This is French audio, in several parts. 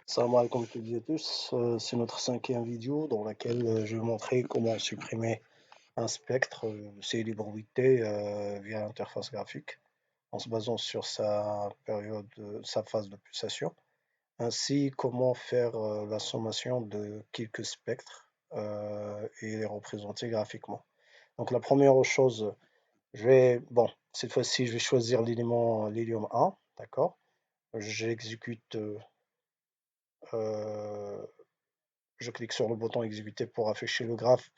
Salam alaikum à toutes et à tous. C'est notre cinquième vidéo dans laquelle je vais montrer comment supprimer un spectre de célébrité via l'interface graphique en se basant sur sa phase de pulsation, ainsi comment faire la sommation de quelques spectres et les représenter graphiquement. Donc la première chose, cette fois-ci, je vais choisir l'élément l'hélium 1, d'accord? J'exécute euh, Je clique sur le bouton exécuter pour afficher le graphe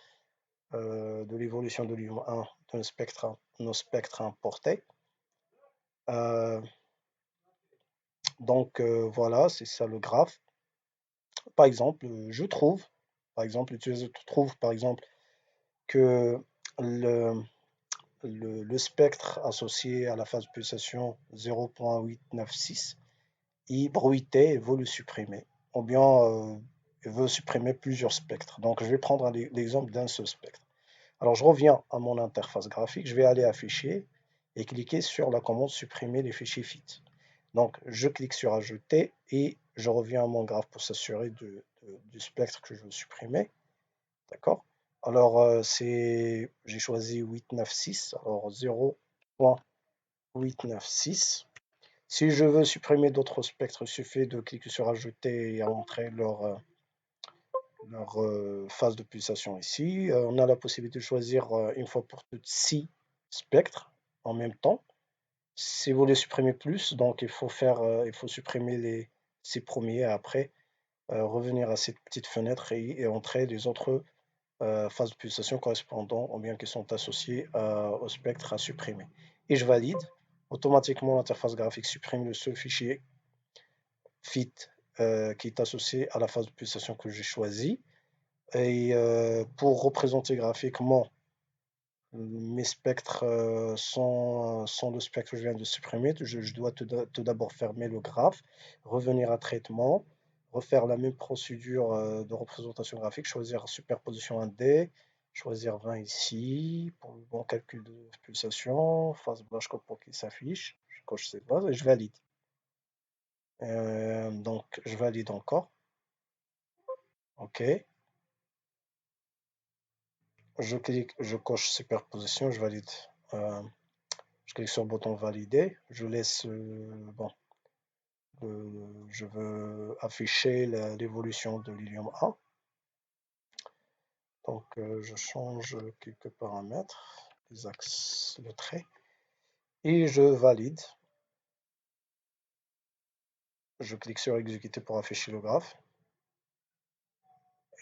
de l'évolution de l'IOM 1 nos spectres importés. Euh, voilà, c'est ça le graphe. Par exemple, l'utilisateur trouve par exemple que le, le spectre associé à la phase de pulsation 0.896 est bruité et veut le supprimer. Ou bien il veut supprimer plusieurs spectres. Donc je vais prendre l'exemple d'un seul spectre. Alors, je reviens à mon interface graphique, je vais aller à Fichier et cliquer sur la commande Supprimer les fichiers fit. Donc, je clique sur Ajouter et je reviens à mon graphe pour s'assurer du spectre que je veux supprimer. D'accord? Alors, j'ai choisi 896, alors 0.896. Si je veux supprimer d'autres spectres, il suffit de cliquer sur Ajouter et à entrer leur phase de pulsation ici. On a la possibilité de choisir une fois pour toutes 6 spectres en même temps. Si vous voulez supprimer plus, donc il faut supprimer les 6 premiers et après revenir à cette petite fenêtre et entrer les autres phases de pulsation correspondant ou bien qui sont associées au spectre à supprimer. Et je valide. Automatiquement, l'interface graphique supprime le seul fichier fit qui est associé à la phase de pulsation que j'ai choisi. Et pour représenter graphiquement mes spectres sans le spectre que je viens de supprimer, je dois tout d'abord fermer le graphe, revenir à traitement, refaire la même procédure de représentation graphique, choisir superposition 1D, choisir 20 ici pour le bon calcul de pulsation, phase blanche pour qu'il s'affiche. Je coche cette base et je valide. Donc je valide encore. OK. Je coche superposition, je valide. Je clique sur le bouton valider. Je laisse, je veux afficher l'évolution de l'hélium 1. Donc, je change quelques paramètres, les axes, le trait, et je valide. Je clique sur exécuter pour afficher le graphe.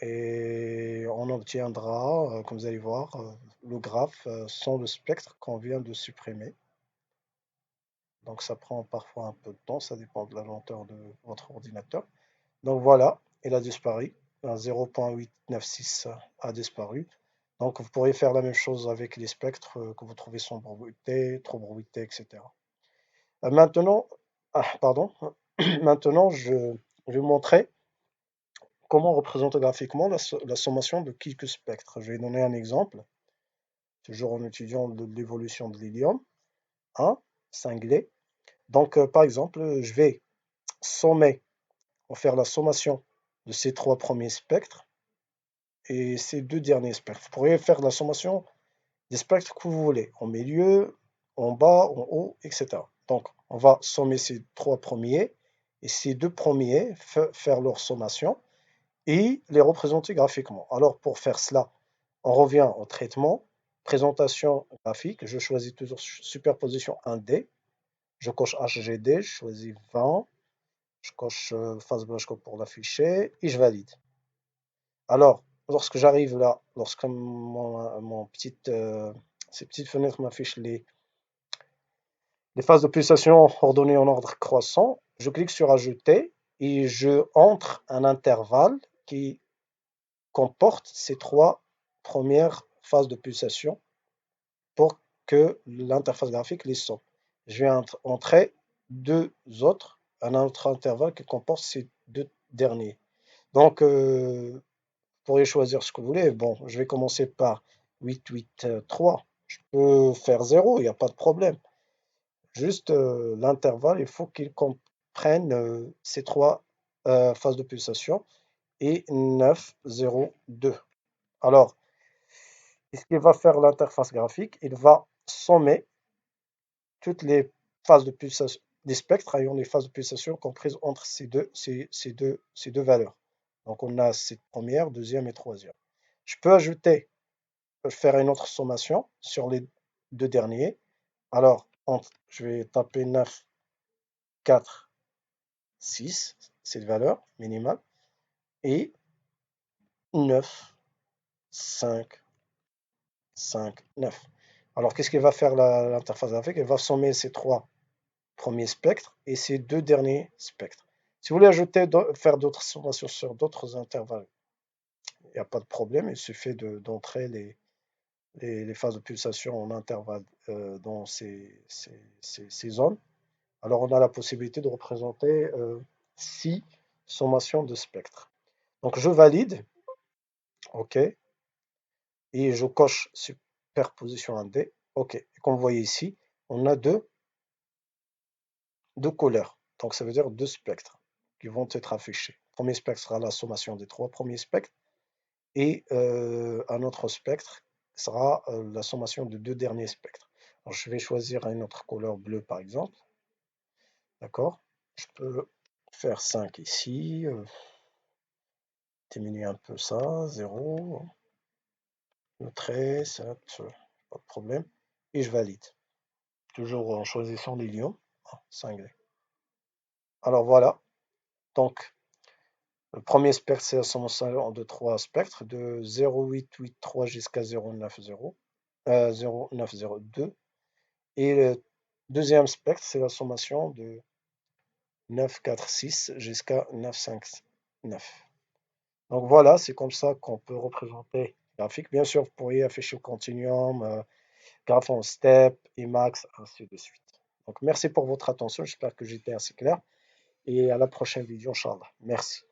Et on obtiendra, comme vous allez voir, le graphe sans le spectre qu'on vient de supprimer. Donc ça prend parfois un peu de temps, ça dépend de la lenteur de votre ordinateur. Donc voilà, il a disparu. Un 0.896 a disparu. Donc vous pourriez faire la même chose avec les spectres que vous trouvez sans bruité, trop bruité, etc. Maintenant, pardon, maintenant je vais vous montrer comment représenter graphiquement la sommation de quelques spectres. Je vais donner un exemple, toujours en étudiant l'évolution de l'hélium 1, cinglé. Donc par exemple, je vais sommer, faire la sommation de ces 3 premiers spectres et ces 2 derniers spectres. Vous pourriez faire la sommation des spectres que vous voulez, en milieu, en bas, en haut, etc. Donc, on va sommer ces 3 premiers et ces 2 premiers, faire leur sommation et les représenter graphiquement. Alors, pour faire cela, on revient au traitement, présentation graphique, je choisis toujours superposition 1D, je coche HGD, je choisis 20, je coche face blanche pour l'afficher et je valide. Alors, lorsque j'arrive là, lorsque ces petites fenêtres m'affichent les phases de pulsation ordonnées en ordre croissant, je clique sur Ajouter et je entre un intervalle qui comporte ces 3 premières phases de pulsation pour que l'interface graphique les somme. Je vais entrer un autre intervalle qui comporte ces 2 derniers. Donc, vous pourriez choisir ce que vous voulez. Bon, je vais commencer par 883. Je peux faire 0, il n'y a pas de problème. Juste l'intervalle, il faut qu'il comprenne ces 3 phase de pulsation et 9,02. Alors, qu'est-ce qu'il va faire l'interface graphique? Il va sommer toutes les phases de pulsation des spectres ayant les phases de pulsation comprises entre ces deux valeurs. Donc on a cette première, deuxième et troisième. Je peux ajouter, faire une autre sommation sur les deux derniers. Alors, je vais taper 9, 4, 6, cette valeur minimale, et 9, 5, 5, 9. Alors, qu'est-ce qu'il va faire l'interface graphique? Elle va sommer ces trois premiers spectres et ces deux derniers spectres. Si vous voulez ajouter, faire d'autres sommations sur d'autres intervalles, il n'y a pas de problème. Il suffit d'entrer les phases de pulsation en intervalle dans ces zones. Alors, on a la possibilité de représenter 6 sommations de spectres. Donc, je valide, OK, et je coche superposition 1D, OK. Et comme vous voyez ici, on a deux couleurs. Donc, ça veut dire deux spectres qui vont être affichés. Le premier spectre sera la sommation des trois premiers spectres, et un autre spectre sera la sommation des deux derniers spectres. Alors, je vais choisir une autre couleur bleue, par exemple. D'accord? Je peux faire 5 ici, diminuer un peu ça, 0, le trait, 7, pas de problème. Et je valide. Toujours en choisissant l'hélium. 5D. Alors voilà. Donc, le premier spectre, c'est la sommation de trois spectres, de 0,883 jusqu'à 0,902. Et le deuxième spectre, c'est la sommation de 946 jusqu'à 959. Donc voilà, c'est comme ça qu'on peut représenter le graphique. Bien sûr, vous pourriez afficher au continuum, graphe en step, Emacs, ainsi de suite. Donc merci pour votre attention, j'espère que j'étais assez clair. Et à la prochaine vidéo, Inch'Allah. Merci.